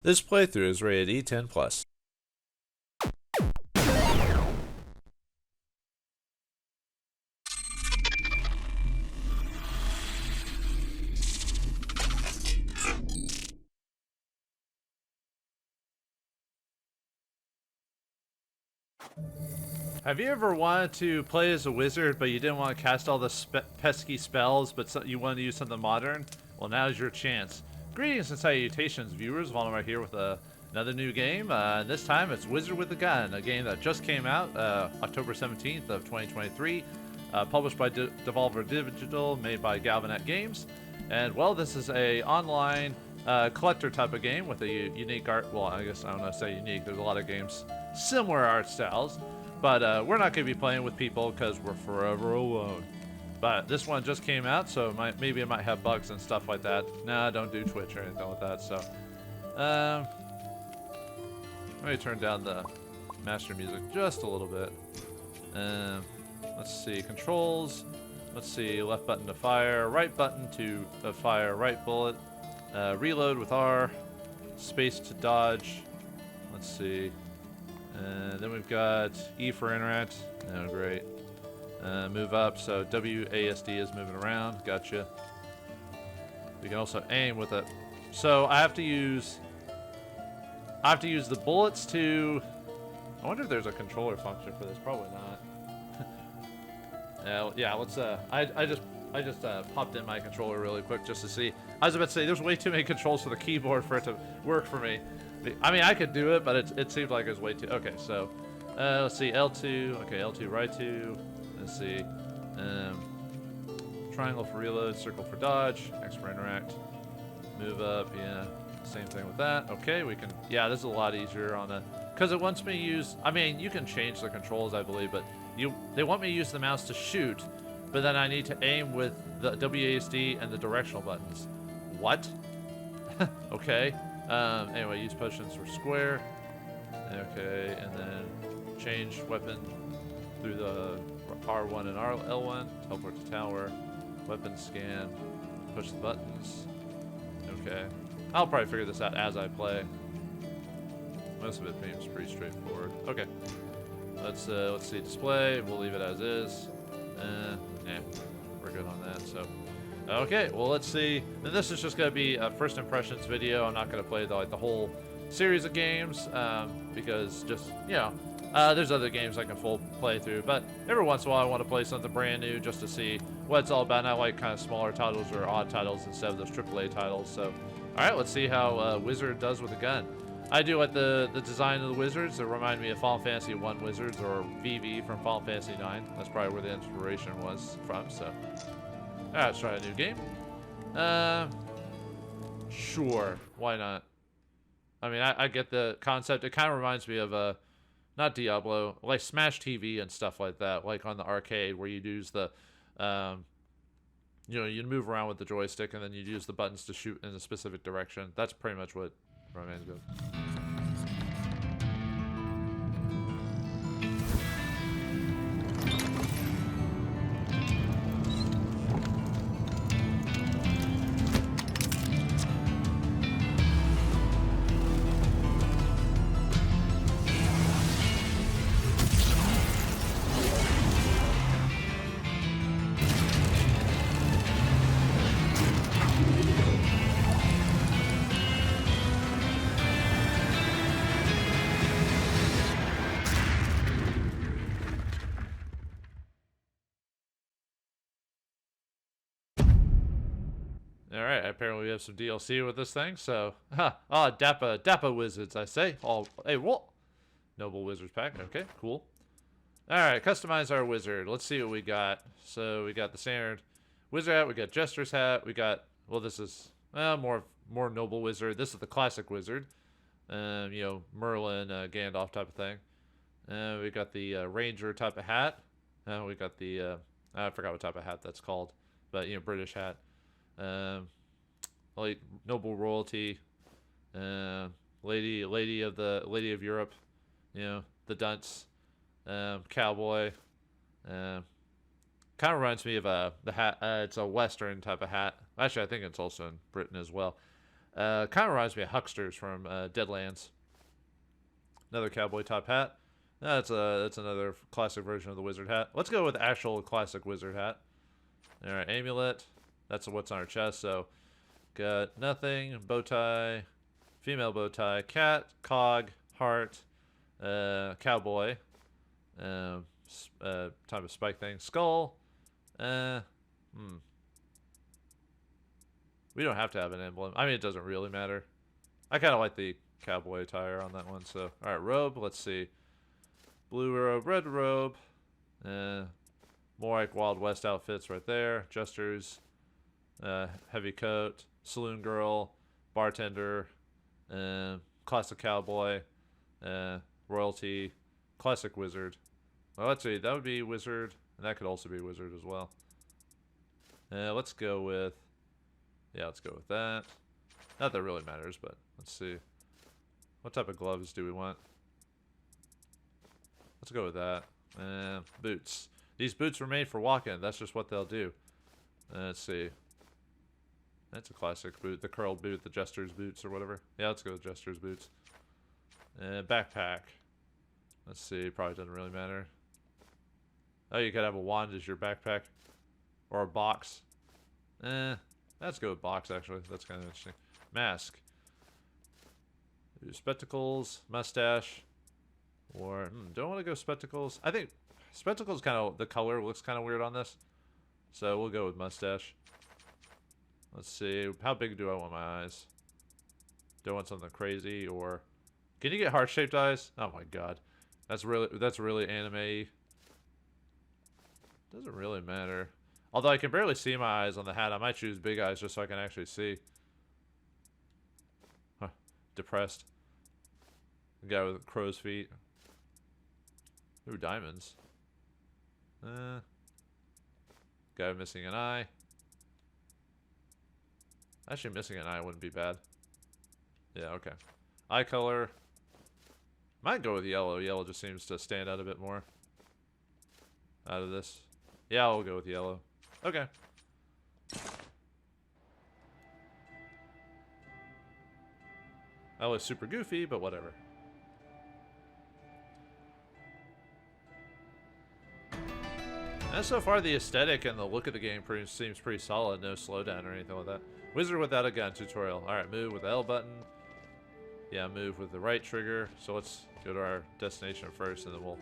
This playthrough is rated E10+. Have you ever wanted to play as a wizard, but you didn't want to cast all the pesky spells, but you wanted to use something modern? Well, now's your chance. Greetings and salutations, viewers. Vauldemare here with another new game. This time it's Wizard with a Gun, a game that just came out October 17th of 2023, published by Devolver Digital, made by Galvanic Games. And, well, this is a online collector type of game with a unique art. Well, I guess I don't know to say unique. There's a lot of games similar art styles. But we're not going to be playing with people because we're forever alone. But this one just came out, so maybe it might have bugs and stuff like that. Nah, don't do Twitch or anything like that. So, let me turn down the master music just a little bit. Let's see, controls. Let's see, left button to fire, right button to fire, right bullet. Reload with R, space to dodge. Let's see. Then we've got E for interact. Oh, great. Move up, so WASD is moving around. Gotcha. We can also aim with it. So I have to use the bullets to. I wonder if there's a controller function for this. Probably not. Yeah. Let's. I just popped in my controller really quick just to see. I was about to say there's way too many controls for the keyboard for it to work for me. I mean, I could do it, but it seemed like it was way too. Okay, so let's see, L2. Okay, L2, right 2. Let's see, triangle for reload, circle for dodge, X for interact, move up. Yeah, same thing with that. Okay, we can. Yeah, this is a lot easier on a because it wants me to use. I mean, you can change the controls, I believe, but they want me to use the mouse to shoot, but then I need to aim with the WASD and the directional buttons. What? Okay. Anyway, use potions for square. Okay, and then change weapon through the R1 and L1. Teleport to tower. Weapon scan. Push the buttons. Okay. I'll probably figure this out as I play. Most of it seems pretty straightforward. Okay. Let's see display. We'll leave it as is. Yeah, we're good on that. So. Okay, well, let's see. And this is just going to be a first impressions video. I'm not going to play the whole series of games because just, you know, there's other games I can full play through. But every once in a while, I want to play something brand new just to see what it's all about. And I like kind of smaller titles or odd titles instead of those AAA titles. So, all right, let's see how Wizard does with a gun. I do like the design of the wizards. They remind me of Final Fantasy 1 wizards or VV from Final Fantasy 9. That's probably where the inspiration was from, so... Alright, let's try a new game. Sure. Why not? I mean, I get the concept. It kind of reminds me of, not Diablo, like Smash TV and stuff like that, like on the arcade where you use the, you know, you move around with the joystick and then you use the buttons to shoot in a specific direction. That's pretty much what it reminds me of. Alright, apparently we have some DLC with this thing, so... Dappa Wizards, I say. Hey, what? Noble Wizards pack, okay, cool. Alright, customize our wizard. Let's see what we got. So, we got the standard wizard hat, we got jester's hat, we got... Well, this is more noble wizard. This is the classic wizard. You know, Merlin, Gandalf type of thing. We got the ranger type of hat. We got the... I forgot what type of hat that's called. But, you know, British hat. Like noble royalty, lady of Europe, you know, the dunce, cowboy, kind of reminds me of the hat. It's a Western type of hat. Actually, I think it's also in Britain as well. Kind of reminds me of Hucksters from Deadlands. Another cowboy top hat. That's another classic version of the wizard hat. Let's go with actual classic wizard hat. All right, amulet. That's what's on our chest. So, got nothing. Bow tie, female bow tie, cat, cog, heart, cowboy. Type of spike thing. Skull. We don't have to have an emblem. I mean, it doesn't really matter. I kind of like the cowboy attire on that one. So, all right, robe. Let's see. Blue robe, red robe. More like Wild West outfits right there. Jesters. Heavy coat. Saloon girl. Bartender. Classic cowboy. Royalty. Classic wizard. Well, let's see. That would be wizard. And that could also be wizard as well. Let's go with... Yeah, let's go with that. Not that it really matters, but let's see. What type of gloves do we want? Let's go with that. Boots. These boots were made for walking. That's just what they'll do. Let's see. That's a classic boot. The curled boot, the jester's boots or whatever. Yeah, let's go with jester's boots. Backpack. Let's see. Probably doesn't really matter. Oh, you could have a wand as your backpack. Or a box. Let's go with box, actually. That's kind of interesting. Mask. Spectacles. Mustache. Or, do I want to go spectacles? I think spectacles kind of, the color looks kind of weird on this. So we'll go with mustache. Let's see. How big do I want my eyes? Do I want something crazy or... Can you get heart-shaped eyes? Oh my god. That's really anime-y. Doesn't really matter. Although I can barely see my eyes on the hat. I might choose big eyes just so I can actually see. Huh. Depressed. The guy with crow's feet. Ooh, diamonds. Guy missing an eye. Actually, missing an eye wouldn't be bad. Yeah, okay. Eye color. Might go with yellow. Yellow just seems to stand out a bit more. Out of this. Yeah, I'll go with yellow. Okay. That was super goofy, but whatever. And so far, the aesthetic and the look of the game seems pretty solid. No slowdown or anything like that. Wizard without a gun tutorial. Alright, move with the L button. Yeah, move with the right trigger. So let's go to our destination first, and then we'll...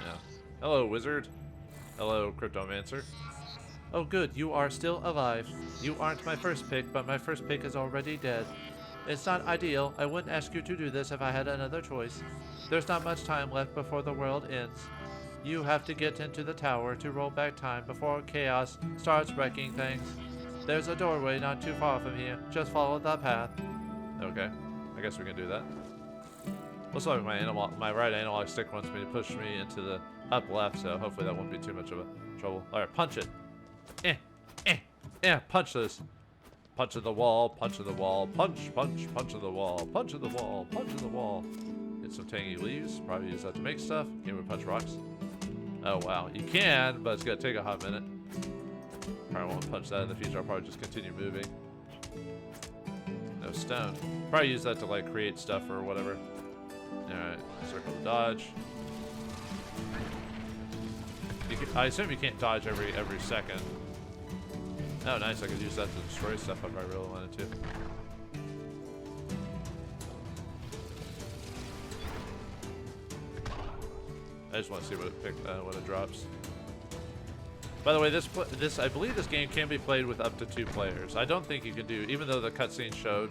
Yeah. Hello, wizard. Hello, cryptomancer. Oh good, you are still alive. You aren't my first pick, but my first pick is already dead. It's not ideal. I wouldn't ask you to do this if I had another choice. There's not much time left before the world ends. You have to get into the tower to roll back time before chaos starts wrecking things. There's a doorway not too far from here. Just follow the path. Okay, I guess we can do that. Looks like my right analog stick wants me to push me into the up left, so hopefully that won't be too much of a trouble. Alright, punch it. Punch this. Punch in the wall, punch in the wall, punch, punch, punch in the wall, punch in the wall, punch in the wall. Get some tangy leaves, probably use that to make stuff. Can we punch rocks? Oh wow, you can, but it's gonna take a hot minute. Probably won't punch that in the future, I'll probably just continue moving. No stone. Probably use that to like create stuff or whatever. Alright, circle to dodge. I assume you can't dodge every second. Oh, nice. I could use that to destroy stuff if I really wanted to. I just want to see what it drops. By the way, this I believe this game can be played with up to 2 players. I don't think you can do, even though the cutscene showed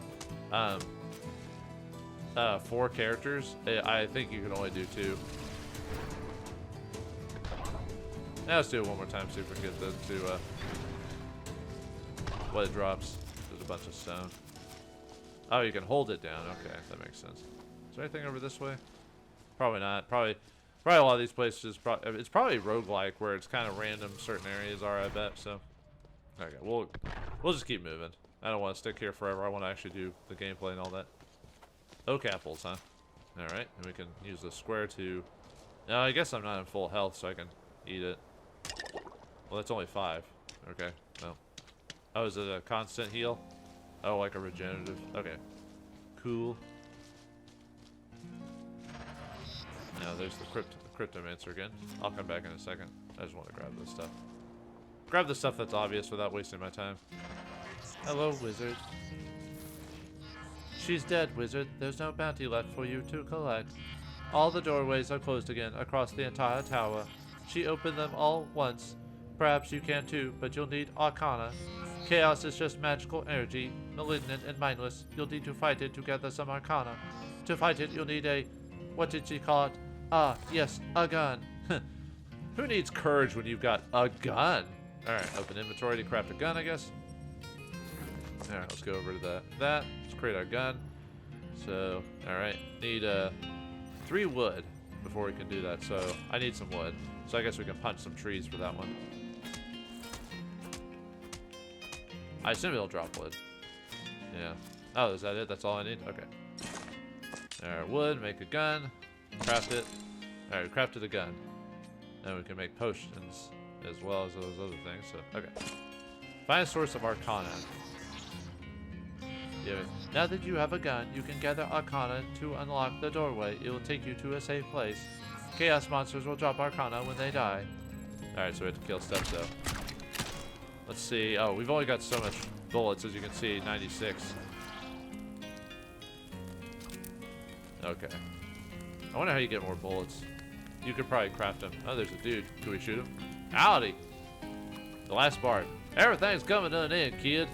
4 characters. I think you can only do 2. Now let's do it one more time, see if we can get to what it drops. There's a bunch of stone. Oh, you can hold it down. Okay, that makes sense. Is there anything over this way? Probably not. Probably a lot of these places. It's probably roguelike where it's kind of random. Certain areas are, I bet. So, okay, we'll just keep moving. I don't want to stick here forever. I want to actually do the gameplay and all that. Oak apples, huh? All right, and we can use the square to. No, I guess I'm not in full health, so I can eat it. Well, that's only 5. Okay, well. Oh, is it a constant heal? Oh, like a regenerative. Okay. Cool. Now there's the cryptomancer again. I'll come back in a second. I just want to grab this stuff. Grab the stuff that's obvious without wasting my time. Hello, wizard. She's dead, wizard. There's no bounty left for you to collect. All the doorways are closed again across the entire tower. She opened them all once. Perhaps you can too, but you'll need Arcana. Chaos is just magical energy, malignant and mindless. You'll need to fight it to gather some Arcana. To fight it, you'll need a... What did she call it? Ah, yes, a gun. Who needs courage when you've got a gun? Alright, open inventory to craft a gun, I guess. Alright, let's go over to that. Let's create our gun. So, alright, need 3 wood before we can do that. So, I need some wood. So I guess we can punch some trees for that one. I assume it'll drop wood. Yeah. Oh, is that it? That's all I need? Okay. Alright, wood, make a gun. Craft it. Alright, we crafted a gun. Then we can make potions as well as those other things. So, okay. Find a source of Arcana. Yeah. Now that you have a gun, you can gather Arcana to unlock the doorway. It will take you to a safe place. Chaos monsters will drop Arcana when they die. Alright, so we have to kill stuff though. Let's see. Oh, we've only got so much bullets, as you can see, 96. Okay. I wonder how you get more bullets. You could probably craft them. Oh, there's a dude. Can we shoot him? Howdy! The last part. Everything's coming to an end, kid.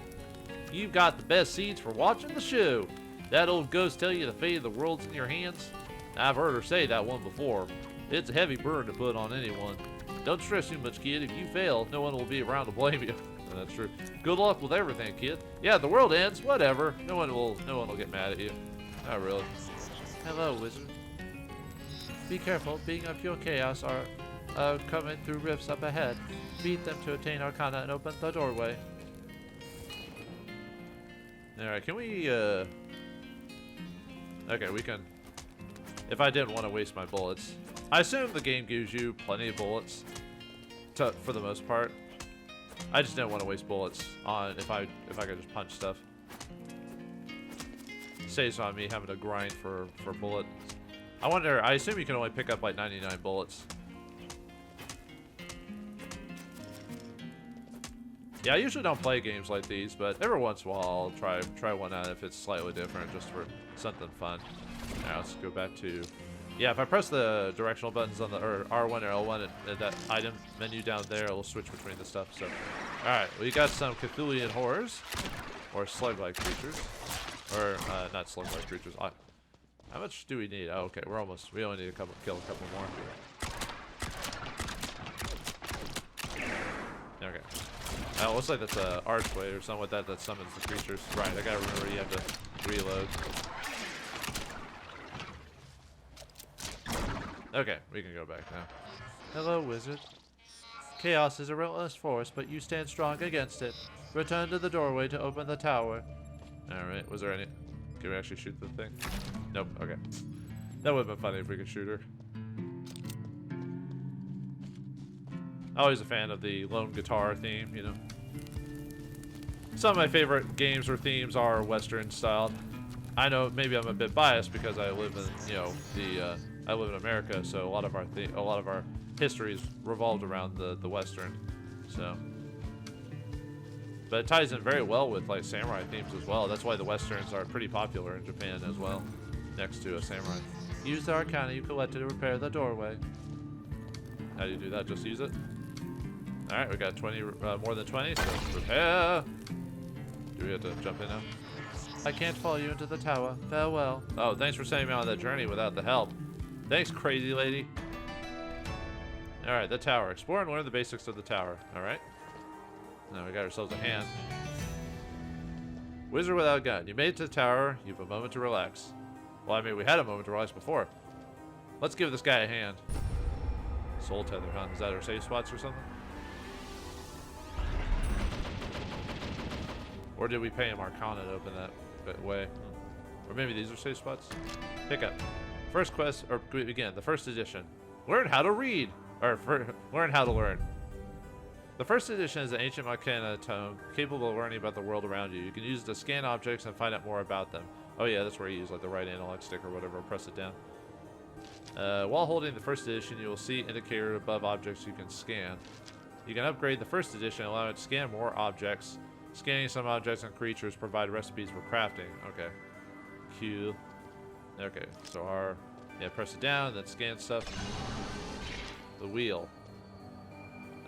You've got the best seats for watching the show. That old ghost tell you the fate of the world's in your hands? I've heard her say that one before. It's a heavy burden to put on anyone. Don't stress too much, kid. If you fail, no one will be around to blame you. That's true. Good luck with everything, kid. Yeah, the world ends. Whatever. No one will get mad at you. Not really. Hello, wizard. Be careful. Being of pure chaos are coming through rifts up ahead. Beat them to obtain Arcana and open the doorway. Alright, can we, Okay, we can... If I didn't want to waste my bullets. I assume the game gives you plenty of bullets. For the most part. I just didn't want to waste bullets on if I could just punch stuff. Saves on me having to grind for bullets. I wonder, I assume you can only pick up like 99 bullets. Yeah, I usually don't play games like these, but every once in a while I'll try one out if it's slightly different, just for something fun. Now let's go back to... Yeah, if I press the directional buttons on the or R1 or L1 and that item menu down there, it'll switch between the stuff. So, alright, we got some Cthulhian horrors, or slug-like creatures. Or, not slug-like creatures. How much do we need? Oh, okay, we only need to kill a couple more. Okay. It looks like that's an archway or something like that summons the creatures. Right, I gotta remember you have to reload. Okay, we can go back now. Hello, wizard. Chaos is a relentless force, but you stand strong against it. Return to the doorway to open the tower. Alright, was there any... Can we actually shoot the thing? Nope, okay. That would have been funny if we could shoot her. Always a fan of the lone guitar theme, you know. Some of my favorite games or themes are Western styled. I know maybe I'm a bit biased because I live in, you know, I live in America, so a lot of our histories revolved around the Western. So, but it ties in very well with like samurai themes as well. That's why the Westerns are pretty popular in Japan as well, next to a samurai. Use the Arcana you collected to repair the doorway. How do you do that? Just use it. All right, we got 20, more than 20. So repair. Do we have to jump in now? I can't follow you into the tower. Farewell. Oh, thanks for sending me on that journey without the help. Thanks, crazy lady. Alright, the tower. Explore and learn the basics of the tower. Alright. Now we got ourselves a hand. Wizard without a gun. You made it to the tower. You have a moment to relax. Well, I mean, we had a moment to relax before. Let's give this guy a hand. Soul tether, huh? Is that our safe spots or something? Or did we pay him Arcana to open that way? Or maybe these are safe spots? Pick up. First quest, or begin, the first edition. Learn how to read. Or learn how to learn. The first edition is an ancient Arcana tome capable of learning about the world around you. You can use it to scan objects and find out more about them. Oh yeah, that's where you use like the right analog stick or whatever, press it down. While holding the first edition, you will see indicator above objects you can scan. You can upgrade the first edition, allowing it to scan more objects. Scanning some objects and creatures provide recipes for crafting. Okay. Q. Okay, so R. Yeah, press it down, then scan stuff. The wheel.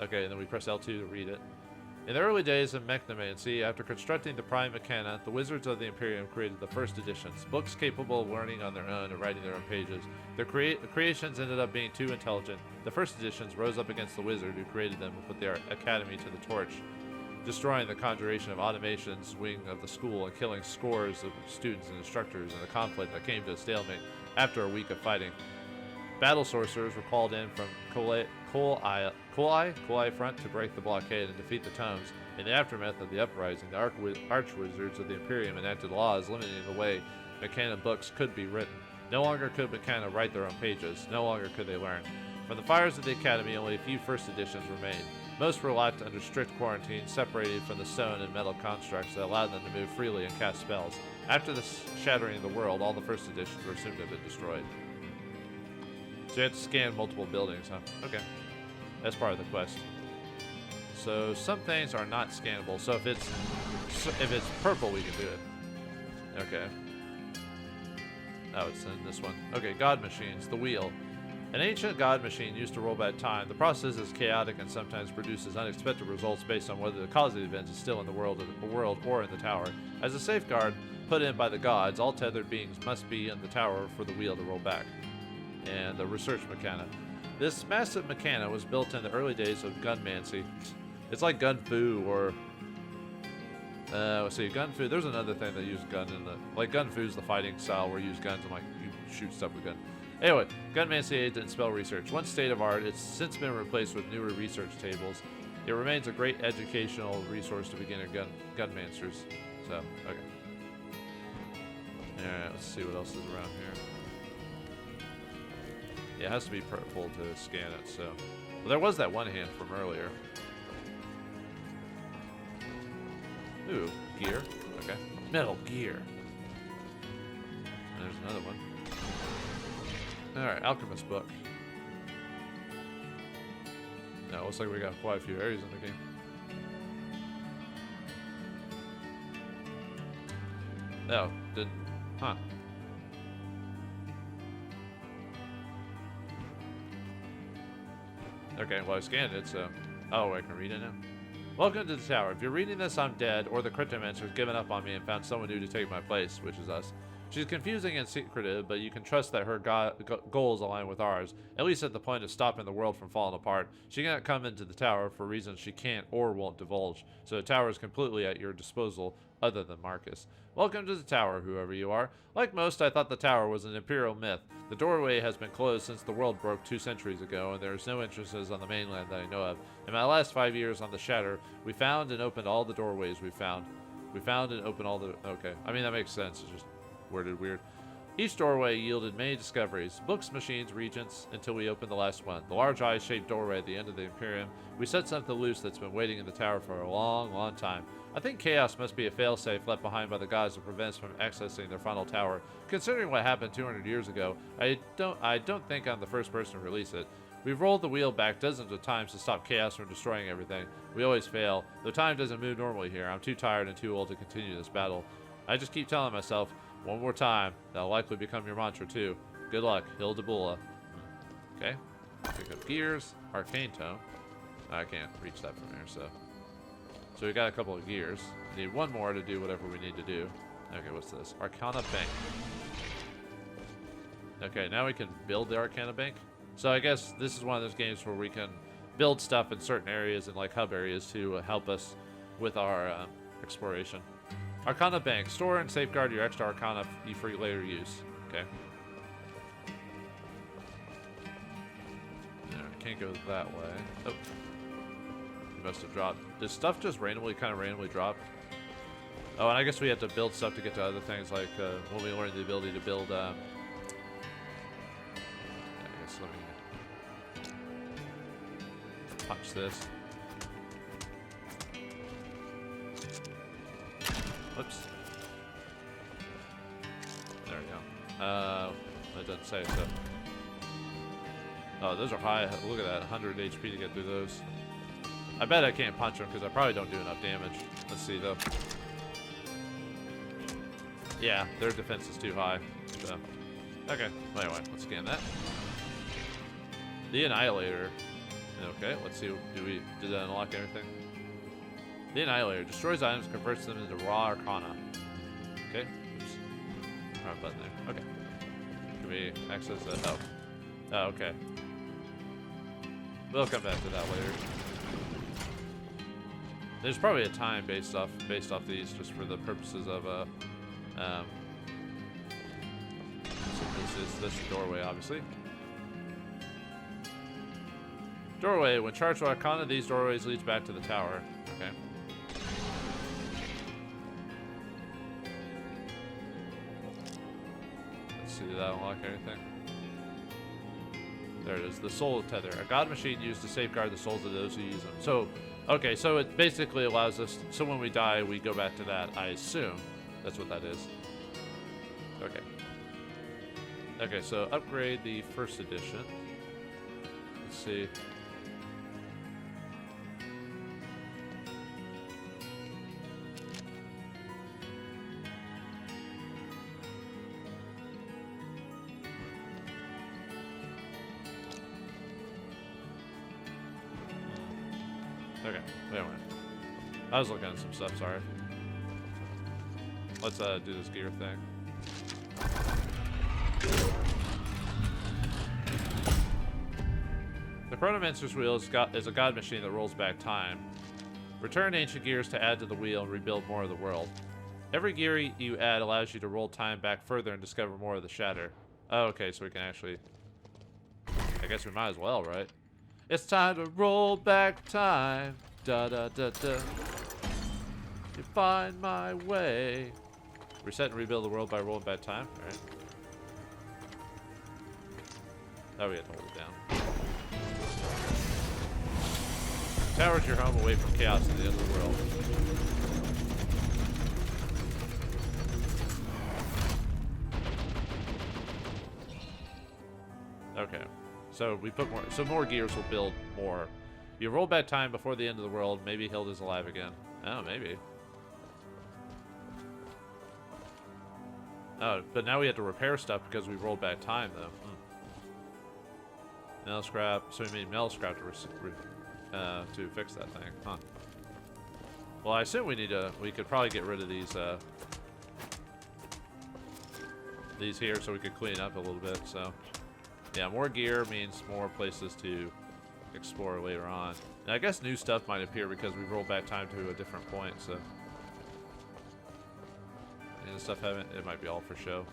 Okay, and then we press L2 to read it. In the early days of mechnomancy, after constructing the Prime Arcana, the Wizards of the Imperium created the first editions, books capable of learning on their own and writing their own pages. Their creations ended up being too intelligent. The first editions rose up against the wizard who created them and put their academy to the torch, destroying the conjuration of automation's wing of the school and killing scores of students and instructors in a conflict that came to a stalemate after a week of fighting. Battle sorcerers were called in from Kolai front to break the blockade and defeat the tomes. In the aftermath of the uprising, the archwizards of the Imperium enacted laws limiting the way Arcana books could be written. No longer could Arcana write their own pages. No longer could they learn. From the fires of the Academy, only a few first editions remained. Most were locked under strict quarantine, separated from the stone and metal constructs that allowed them to move freely and cast spells. After the shattering of the world, all the first editions were assumed to have been destroyed. So you have to scan multiple buildings, huh? Okay. That's part of the quest. So some things are not scannable. So if it's purple, we can do it. Okay. Oh, it's in this one. Okay, God machines. The wheel. An ancient god machine used to roll back time. The process is chaotic and sometimes produces unexpected results based on whether the cause of the event is still in the world or in the tower. As a safeguard put in by the gods, all tethered beings must be in the tower for the wheel to roll back. And the research Arcana. This massive Arcana was built in the early days of gunmancy. It's like gun fu or let's see, gun fu. There's another thing that uses gun in the like gun fu is the fighting style where you use guns and like you shoot stuff with gun. Anyway, gunmancy aids in spell research. One state of art, it's since been replaced with newer research tables. It remains a great educational resource to beginner gunmancers. So, okay. Alright, let's see what else is around here. Yeah, it has to be purple to scan it, so. Well, there was that one hand from earlier. Ooh, gear. Okay. Metal gear. And there's another one. Alright, Alchemist Book. Now, it looks like we got quite a few areas in the game. Oh, didn't. Huh. Okay, well, I scanned it, so. Oh, I can read it now. Welcome to the tower. If you're reading this, I'm dead, or the Cryptomancer's given up on me and found someone new to take my place, which is us. She's confusing and secretive, but you can trust that her goals align with ours, at least at the point of stopping the world from falling apart. She cannot come into the tower for reasons she can't or won't divulge, so the tower is completely at your disposal, other than Marcus. Welcome to the tower, whoever you are. Like most, I thought the tower was an imperial myth. The doorway has been closed since the world broke 2 centuries ago, and there is no entrances on the mainland that I know of. In my last 5 years on the Shatter, we found and opened all the doorways we found. We found and opened all the... Okay, I mean, that makes sense. It's just worded weird. Each doorway yielded many discoveries, books, machines, regents, until we opened the last one. The large eye-shaped doorway at the end of the Imperium. We set something loose that's been waiting in the tower for a long, long time. I think chaos must be a failsafe left behind by the gods to prevent us from accessing their final tower. Considering what happened 200 years ago, I don't think I'm the first person to release it. We've rolled the wheel back dozens of times to stop chaos from destroying everything. We always fail. Though time doesn't move normally here, I'm too tired and too old to continue this battle. I just keep telling myself, one more time. That'll likely become your mantra too. Good luck, Hilda. Okay. Pick up gears. Arcane tome. I can't reach that from here, so we got a couple of gears. We need one more to do whatever we need to do. Okay, what's this? Arcana Bank. Okay, now we can build the Arcana Bank. So I guess this is one of those games where we can build stuff in certain areas and like hub areas to help us with our exploration. Arcana Bank. Store and safeguard your extra Arcana for later use. Okay. Can't go that way. Oh. You must have dropped. Does stuff just randomly drop? Oh, and I guess we have to build stuff to get to other things, like when we learn the ability to build... I guess let me punch this. Whoops. There we go. It doesn't say so. Oh, those are high. Look at that, 100 HP to get through those. I bet I can't punch them because I probably don't do enough damage. Let's see though. Yeah, their defense is too high. So. Okay, well, anyway, let's scan that. The Annihilator. Okay, let's see. Did that unlock everything? The Annihilator destroys items, converts them into raw Arcana. Okay. Oops. Wrong button there. Okay. Can we access that? Oh. Oh, okay. We'll come back to that later. There's probably a time based off these, just for the purposes of so this is doorway, obviously. Doorway. When charged with Arcana, these doorways leads back to the tower. Okay. Let's see, did that unlock anything? There it is. The soul tether. A god machine used to safeguard the souls of those who use them. So, okay, so it basically allows us, so when we die, we go back to that, I assume. That's what that is. Okay. Okay, so upgrade the first edition. Let's see. Okay, anyway. I was looking at some stuff, sorry. Let's do this gear thing. The Chronomancer's Wheel is a god machine that rolls back time. Return ancient gears to add to the wheel and rebuild more of the world. Every gear you add allows you to roll time back further and discover more of the shatter. Oh, okay, so we can actually... I guess we might as well, right? It's time to roll back time. Da da da da. You find my way. Reset and rebuild the world by rolling back time. Alright. Now we have to hold it down. Tower's your home away from chaos in the end of the world. Okay. So we put more, so more gears will build more. You roll back time before the end of the world. Maybe Hilda's alive again. Oh, maybe. Oh, but now we have to repair stuff because we rolled back time, though. Metal scrap. So we made metal scrap to fix that thing, huh? Well, I assume we need to. We could probably get rid of these here, so we could clean up a little bit. So. Yeah, more gear means more places to explore later on. And I guess new stuff might appear because we rolled back time to a different point, so... And the stuff haven't... It might be all for show.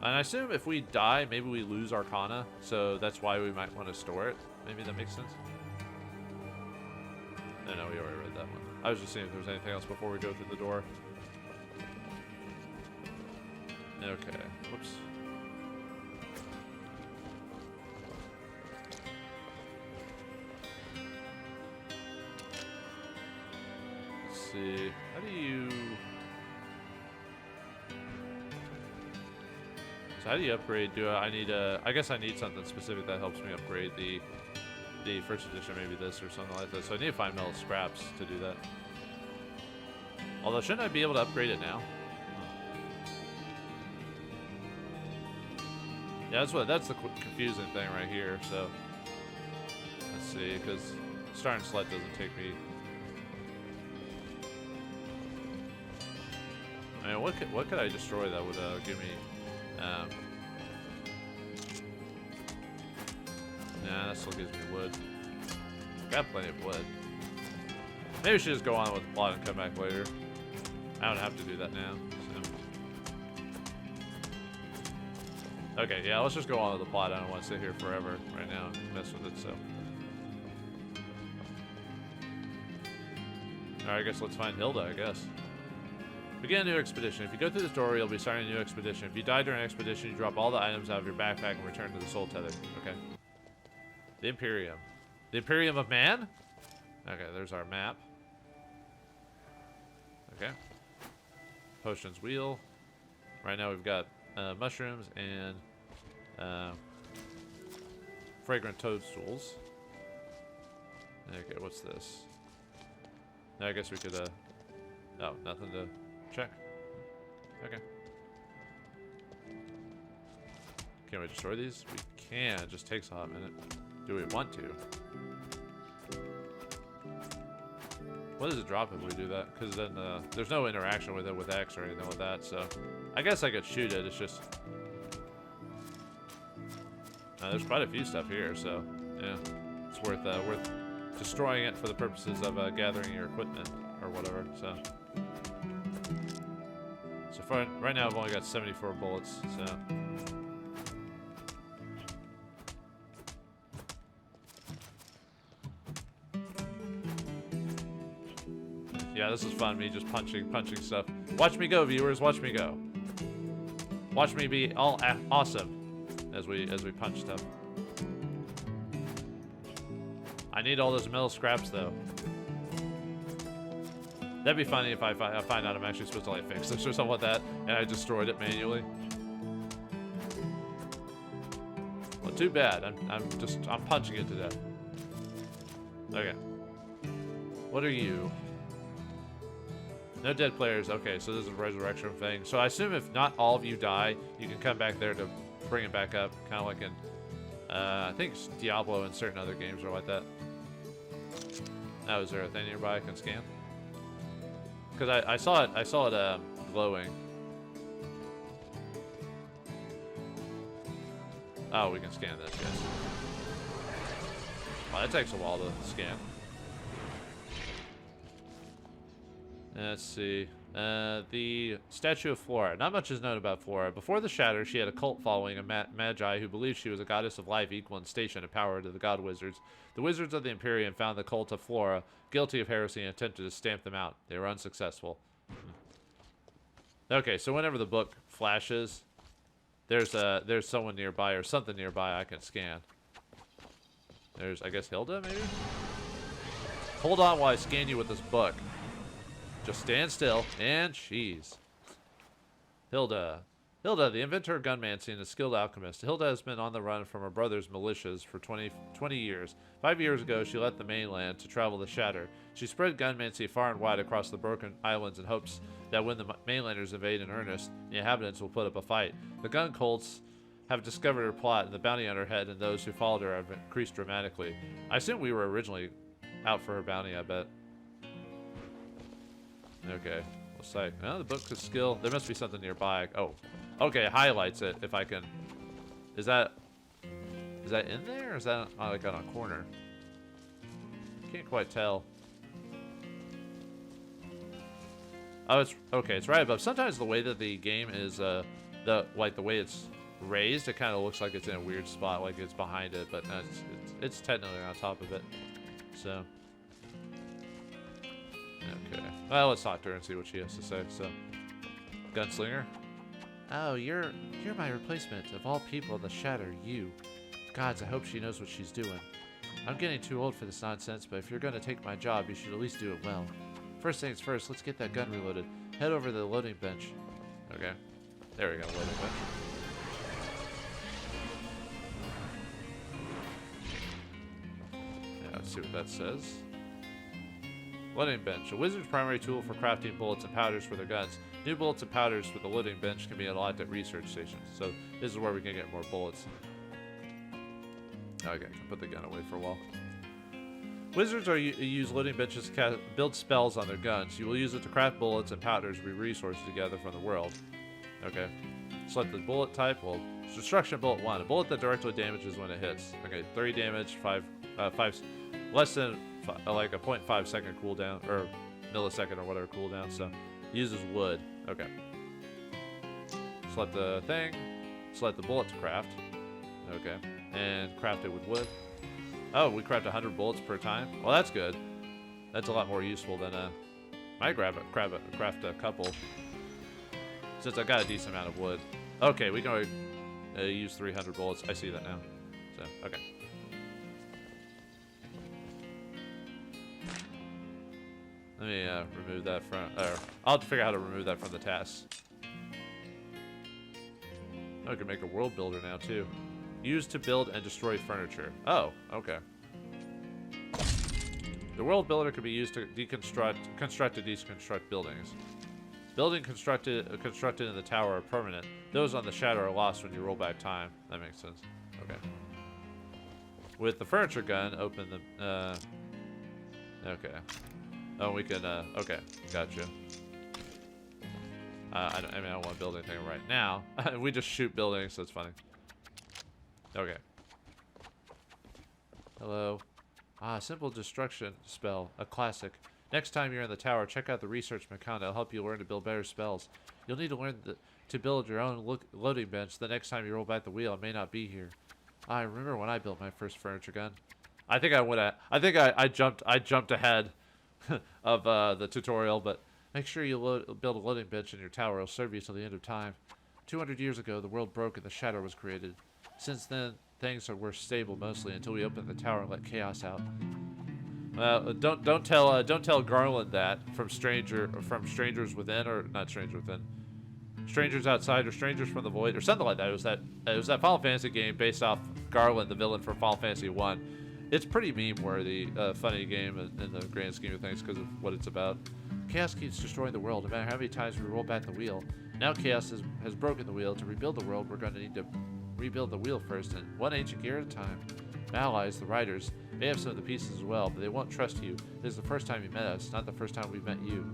And I assume if we die, maybe we lose Arcana, so that's why we might want to store it. Maybe that makes sense? No, we already read that one. I was just seeing if there was anything else before we go through the door. Okay, whoops. Let's see, how do you... So how do you upgrade? I need a... I guess I need something specific that helps me upgrade the first edition, maybe this or something like that. So I need to find metal scraps to do that. Although, shouldn't I be able to upgrade it now? Yeah, that's the confusing thing right here. So let's see, because starting sled doesn't take me. I mean, what could I destroy that would give me? Nah, that still gives me wood. Got plenty of wood. Maybe we should just go on with the plot and come back later. I don't have to do that now. Okay, yeah, let's just go on with the plot. I don't want to sit here forever right now and mess with it, so. Alright, I guess let's find Hilda, I guess. Begin a new expedition. If you go through this door, you'll be starting a new expedition. If you die during an expedition, you drop all the items out of your backpack and return to the soul tether. Okay. The Imperium. The Imperium of Man? Okay, there's our map. Okay. Potions wheel. Right now we've got mushrooms and fragrant toadstools. Okay, what's this? I guess we could, oh, nothing to check. Okay. Can we destroy these? We can, it just takes a hot minute. Do we want to? What does it drop if we do that? Because then there's no interaction with it with X or anything like that, so... I guess I could shoot it, it's just... there's quite a few stuff here, so... Yeah. It's worth destroying it for the purposes of gathering your equipment, or whatever, so... So far, right now I've only got 74 bullets, so... Yeah, this is fun, me just punching stuff. Watch me go, viewers, watch me go. Watch me be all awesome as we punch stuff. I need all those metal scraps, though. That'd be funny if I find out I'm actually supposed to, like, fix this or something like that, and I destroyed it manually. Well, too bad. I'm punching it to death. Okay. What are you? No dead players. Okay, so this is a resurrection thing. So I assume if not all of you die, you can come back there to bring it back up. Kind of like in, I think it's Diablo and certain other games are like that. Oh, is there a thing nearby I can scan? Because I saw it glowing. Oh, we can scan this, yes. Oh, that takes a while to scan. Let's see. The statue of Flora. Not much is known about Flora. Before the Shatter, she had a cult following of magi who believed she was a goddess of life equal in station and power to the god wizards. The wizards of the Imperium found the cult of Flora guilty of heresy and attempted to stamp them out. They were unsuccessful. Okay, so whenever the book flashes, there's someone nearby or something nearby I can scan. There's, I guess, Hilda, maybe? Hold on while I scan you with this book. Just stand still, and jeez. Hilda. Hilda, the inventor of gunmancy and a skilled alchemist. Hilda has been on the run from her brother's militias for 20 years. 5 years ago, she left the mainland to travel the Shatter. She spread gunmancy far and wide across the broken islands in hopes that when the mainlanders invade in earnest, the inhabitants will put up a fight. The gun cults have discovered her plot, and the bounty on her head and those who followed her have increased dramatically. I assume we were originally out for her bounty, I bet. Okay, looks like, oh, the book is skill. There must be something nearby. Oh, okay, it highlights it if I can. Is that in there, or is that like on a corner? Can't quite tell. Oh, it's okay. It's right above. Sometimes the way that the game is, the way it's raised, it kind of looks like it's in a weird spot, like it's behind it, but no, it's technically on top of it. So. Okay. Well, let's talk to her and see what she has to say. So, gunslinger. Oh, you're my replacement. Of all people, the Shatter, you. Gods, I hope she knows what she's doing. I'm getting too old for this nonsense, but if you're going to take my job, you should at least do it well. First things first, let's get that gun reloaded. Head over to the loading bench. Okay. There we go, loading bench. Yeah, let's see what that says. Loading bench. A wizard's primary tool for crafting bullets and powders for their guns. New bullets and powders for the loading bench can be unlocked at research stations. So this is where we can get more bullets. Okay, I'll put the gun away for a while. Wizards use loading benches to build spells on their guns. You will use it to craft bullets and powders we resources together from the world. Okay. Select the bullet type. Well, destruction bullet 1. A bullet that directly damages when it hits. Okay, 3 damage, 5 less than like a 0.5 second cooldown, or millisecond or whatever cooldown, so uses wood. Okay. Select the thing, select the bullet to craft. Okay. And craft it with wood. Oh, we craft 100 bullets per time. Well, that's good. That's a lot more useful than might craft a couple. Since I got a decent amount of wood. Okay, we can use 300 bullets. I see that now. So, okay. Let me remove that from. I'll have to figure out how to remove that from the tasks. Oh, I can make a world builder now too. Used to build and destroy furniture. Oh, okay. The world builder could be used to construct and deconstruct buildings. Building constructed in the tower are permanent. Those on the shadow are lost when you roll back time. That makes sense. Okay. With the furniture gun, open the. Okay. Oh, we can. Okay, gotcha. I mean, I don't want to build anything right now. We just shoot buildings, so it's funny. Okay. Hello. Ah, simple destruction spell, a classic. Next time you're in the tower, check out the research mechanic. It'll help you learn to build better spells. You'll need to learn to build your own loading bench. The next time you roll back the wheel, it may not be here. I remember when I built my first furniture gun. I think I jumped ahead of the tutorial, but make sure you build a loading bench in your tower. It'll serve you till the end of time. 200 years ago, the world broke and the shadow was created. Since then, things were stable mostly until we opened the tower and let chaos out. Well, don't tell Garland that from strangers within, or not strangers within, strangers outside, or strangers from the void, or something like that. It was that Final Fantasy game based off Garland, the villain from Final Fantasy 1. It's pretty meme-worthy, funny game in the grand scheme of things because of what it's about. Chaos keeps destroying the world, no matter how many times we roll back the wheel. Now Chaos has broken the wheel. To rebuild the world, we're going to need to rebuild the wheel first, and one ancient gear at a time. Allies, the riders, they have some of the pieces as well, but they won't trust you. This is the first time you met us, not the first time we met you.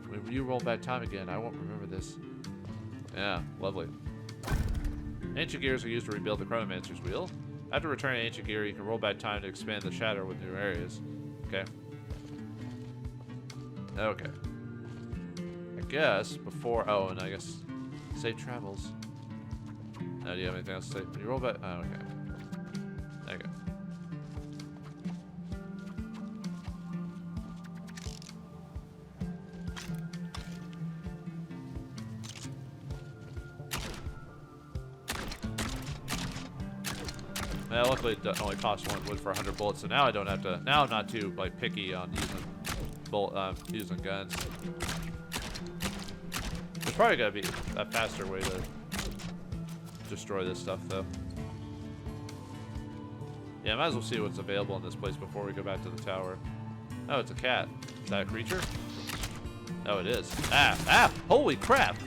When you roll back time again, I won't remember this. Yeah, lovely. Ancient gears are used to rebuild the Chronomancer's wheel. After returning ancient gear, you can roll back time to expand the shadow with new areas. Okay. Okay. I guess before. Oh, and I guess safe travels. Do you have anything else to say? When you roll back. Oh, okay. There you go. Yeah, luckily it only costs 1 wood for 100 bullets, so now I don't have to. Now I'm not too like picky on using guns. There's probably gotta be a faster way to destroy this stuff, though. Yeah, might as well see what's available in this place before we go back to the tower. Oh, it's a cat. Is that a creature? Oh, it is. Ah! Holy crap!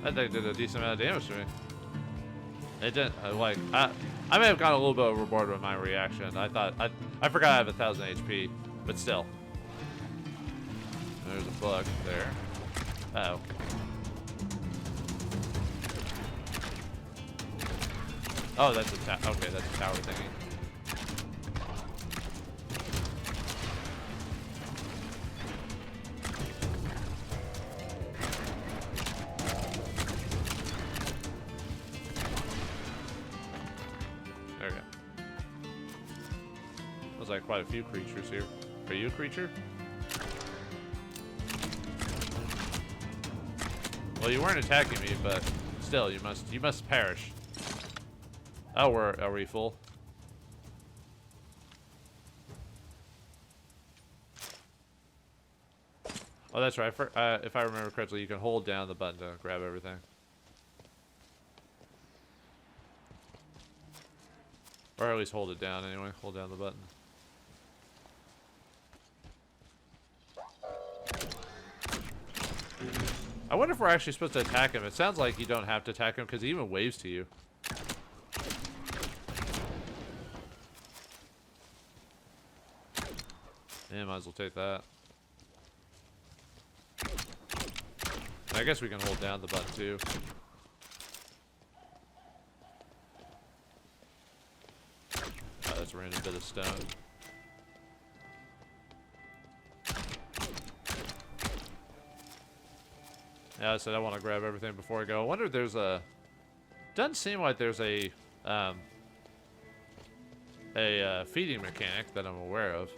That thing did a decent amount of damage to me. It didn't, I may have gone a little bit overboard with my reaction. I forgot I have 1,000 HP, but still. There's a bug there. Uh-oh. Oh, that's a okay, that's a tower thingy. There we go. Looks like quite a few creatures here. Are you a creature? Well, you weren't attacking me, but still, you must perish. Oh, are we full? Oh, that's right. If I remember correctly, you can hold down the button to grab everything. Or at least hold it down anyway. Hold down the button. I wonder if we're actually supposed to attack him. It sounds like you don't have to attack him because he even waves to you. Yeah, might as well take that. I guess we can hold down the button too. Oh, that's a random bit of stone. Yeah, I said I want to grab everything before I go. I wonder if there's a... Doesn't seem like there's a feeding mechanic that I'm aware of.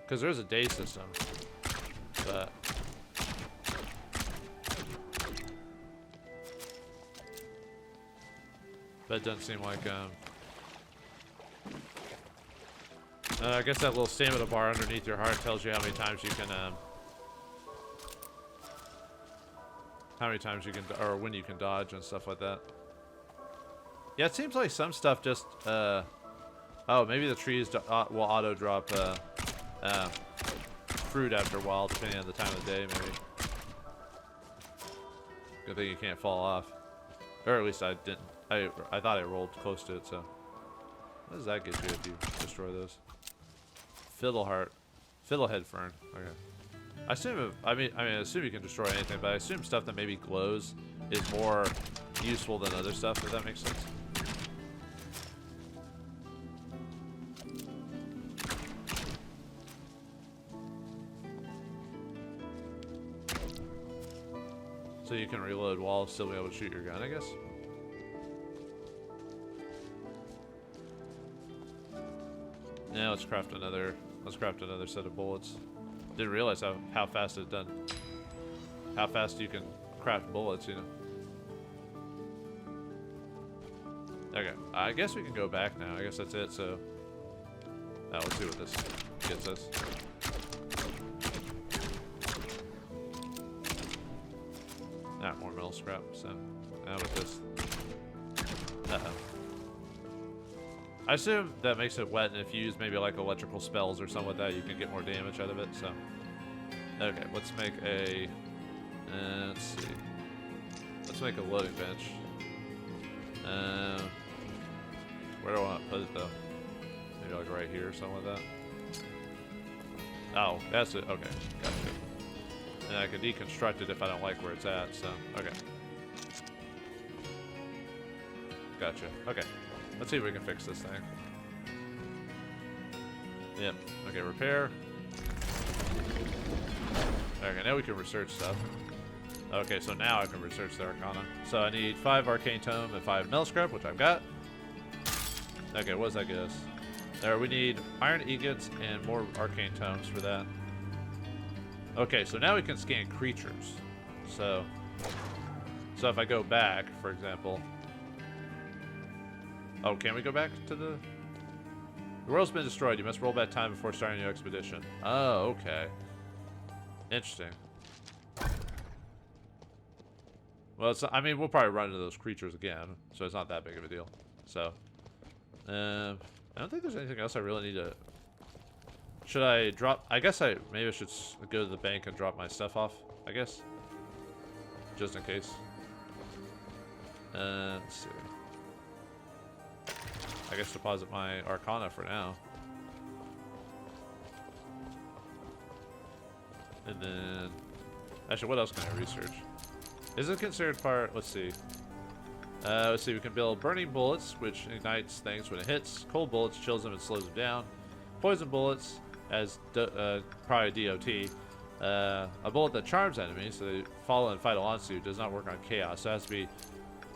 Because there's a day system. But it doesn't seem like I guess that little stamina bar underneath your heart tells you how many times you can, or when you can dodge and stuff like that. Yeah, it seems like some stuff just, oh, maybe the trees will auto drop, fruit after a while, depending on the time of the day, maybe. Good thing you can't fall off. Or at least I didn't. I thought I rolled close to it, so. What does that get you if you destroy those? Fiddlehead fern. Okay. I assume I assume you can destroy anything, but I assume stuff that maybe glows is more useful than other stuff, if that makes sense. So you can reload while still be able to shoot your gun, I guess. Yeah, let's craft another set of bullets. Didn't realize how fast it done. How fast you can craft bullets, you know. Okay, I guess we can go back now. I guess that's it. So, let's see what this gets us. More metal scrap. So, now with this. I assume that makes it wet, and if you use maybe like electrical spells or something like that, you can get more damage out of it. So, okay, let's make a. Let's see. Let's make a loading bench. Where do I want to put it though? Maybe like right here or something like that. Oh, that's it. Okay, gotcha. And I can deconstruct it if I don't like where it's at. So, okay. Gotcha. Okay. Let's see if we can fix this thing. Yep. Okay, repair. Okay, now we can research stuff. Okay, so now I can research the Arcana. So I need 5 Arcane Tome and 5 Metal Scrap, which I've got. Okay, what does that get us? There, we need Iron Ingots and more Arcane Tomes for that. Okay, so now we can scan creatures. So if I go back, for example. Oh, can we go back to the world's been destroyed. You must roll back time before starting a new expedition. Oh, okay. Interesting. Well, I mean, we'll probably run into those creatures again, so it's not that big of a deal. So, I don't think there's anything else I really need to. Should I drop? I guess maybe I should go to the bank and drop my stuff off. I guess, just in case. Let's see. I guess deposit my Arcana for now. And then, actually, what else can I research? Is it considered part? Let's see. Let's see. We can build burning bullets, which ignites things when it hits. Cold bullets chills them and slows them down. Poison bullets, as probably DOT. A bullet that charms enemies, so they follow and fight alongside you, does not work on chaos. So it has to be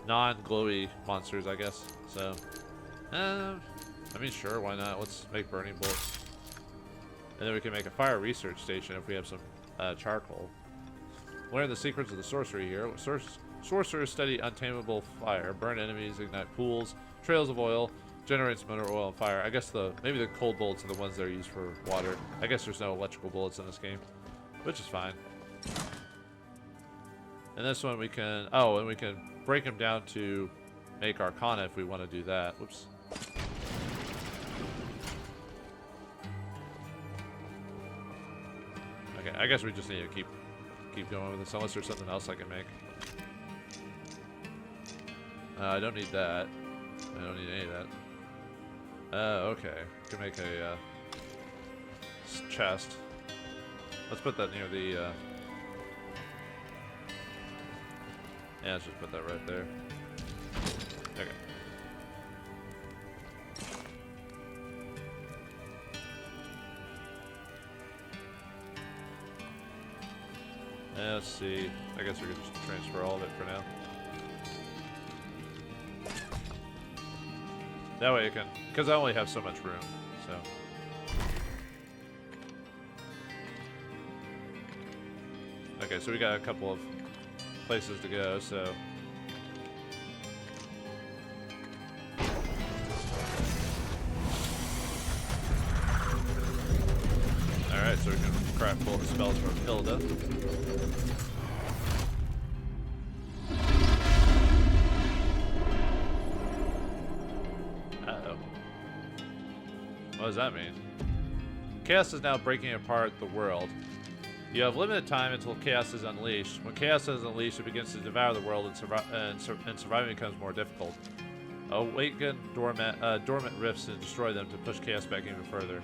non-glowy monsters, I guess. So, I mean, sure, why not? Let's make burning bullets. And then we can make a fire research station if we have some charcoal. Learn the secrets of the sorcery here. Sorcerers study untamable fire, burn enemies, ignite pools, trails of oil, generates motor oil and fire. I guess maybe the cold bullets are the ones that are used for water. I guess there's no electrical bullets in this game, which is fine. And this one we can, and we can break them down to make Arcana if we want to do that. Whoops. Okay, I guess we just need to keep going with this unless there's something else I can make. I don't need that. I don't need any of that. Okay. Can make a chest. Let's put that near the. Yeah, let's just put that right there. Okay. Let's see. I guess we could just transfer all of it for now. That way I can, because I only have so much room, so. Okay, so we got a couple of places to go, so. crap full of spells from Hilda. Uh-oh. What does that mean? Chaos is now breaking apart the world. You have limited time until chaos is unleashed. When chaos is unleashed, it begins to devour the world, and surviving becomes more difficult. Awaken dormant rifts and destroy them to push chaos back even further.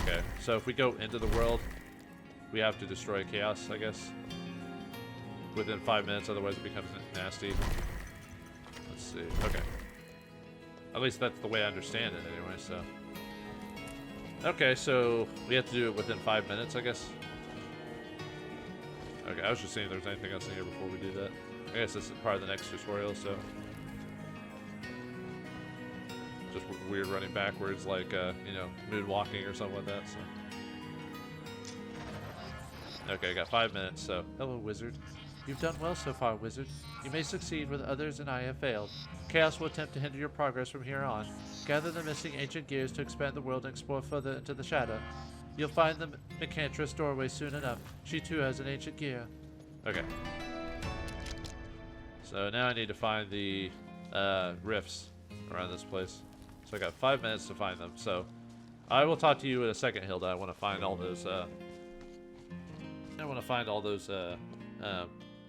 Okay, so if we go into the world, we have to destroy chaos, I guess. Within 5 minutes, otherwise it becomes nasty. Let's see. Okay. At least that's the way I understand it anyway, so. Okay, so we have to do it within 5 minutes, I guess. Okay, I was just seeing if there's anything else in here before we do that. I guess this is part of the next tutorial, so. Just weird running backwards, like, you know, moonwalking or something like that, so. Okay, I got 5 minutes, so. Hello, wizard. You've done well so far, wizard. You may succeed where others and I have failed. Chaos will attempt to hinder your progress from here on. Gather the missing ancient gears to expand the world and explore further into the shadow. You'll find the Mycantress doorway soon enough. She too has an ancient gear. Okay. So now I need to find the rifts around this place. So I got 5 minutes to find them. So I will talk to you in a second, Hilda. I want to find all those.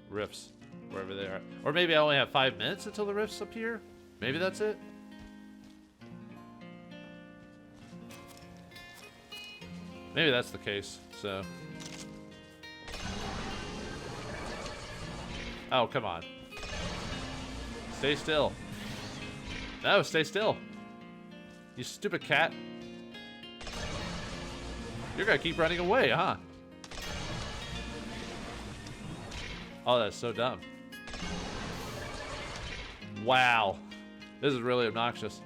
Rifts wherever they are. Or maybe I only have 5 minutes until the rifts appear. Maybe that's it. Maybe that's the case. So. Oh, come on. Stay still. No, stay still. You stupid cat. You're gonna keep running away, huh? Oh, that's so dumb. Wow. This is really obnoxious.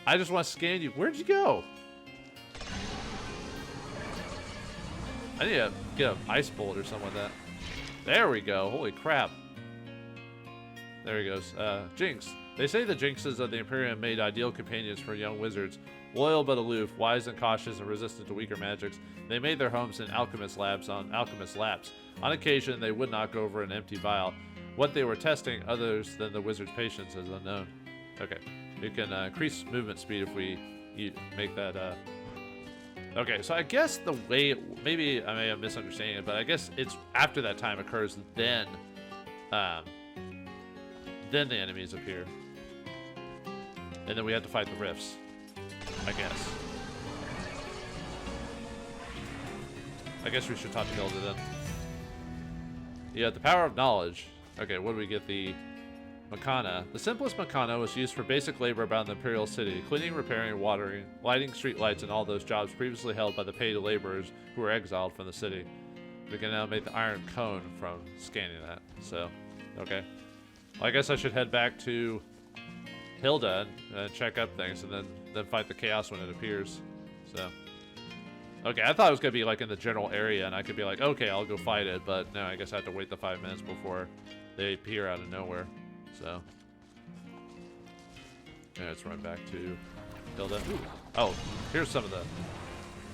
I just want to scan you. Where'd you go? I need to get an ice bolt or something like that. There we go. Holy crap. There he goes. Jinx. They say the Jinxes of the Imperium made ideal companions for young wizards. Loyal but aloof, wise and cautious, and resistant to weaker magics, they made their homes in alchemist labs. On occasion, they would knock over an empty vial. What they were testing, others than the wizard's patience, is unknown. Okay, you can increase movement speed if we make that. Okay, so I guess the way maybe I may have misunderstanding it, but I guess it's after that time occurs, then the enemies appear, and then we have to fight the rifts. I guess we should talk to Hilda then. Yeah, the power of knowledge. Okay, what do we get? The Makana. The simplest Makana was used for basic labor around the Imperial City, cleaning, repairing, watering, lighting street lights, and all those jobs previously held by the paid laborers who were exiled from the city. We can now make the iron cone from scanning that. So, okay. Well, I guess I should head back to Hilda and check up things, and then fight the chaos when it appears. So, okay, I thought it was gonna be like in the general area, and I could be like, okay, I'll go fight it, but no, I guess I have to wait the 5 minutes before they appear out of nowhere. So, yeah, let's run back to Hilda. Ooh. Oh, here's some of the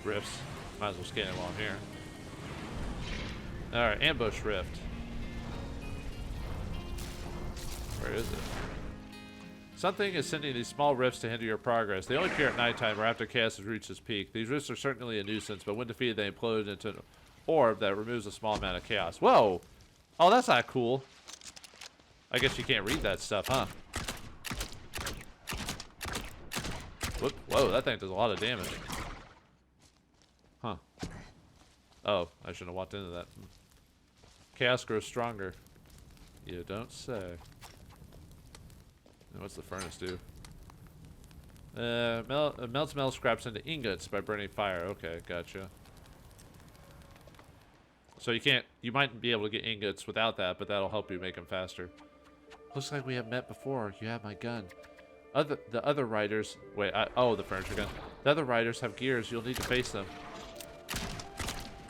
rifts. Might as well scan it while I'm here. All right, ambush rift. Where is it? Something is sending these small rifts to hinder your progress. They only appear at nighttime or after chaos has reached its peak. These rifts are certainly a nuisance, but when defeated, they implode into an orb that removes a small amount of chaos. Whoa! Oh, that's not cool. I guess you can't read that stuff, huh? Whoop. Whoa, that thing does a lot of damage. Huh. Oh, I shouldn't have walked into that. Chaos grows stronger. You don't say. What's the furnace do? Melts metal scraps into ingots by burning fire. Okay, gotcha. So you might be able to get ingots without that, but that'll help you make them faster. Looks like we have met before. You have my gun. The other riders... Wait, oh, the furniture gun. The other riders have gears. You'll need to face them.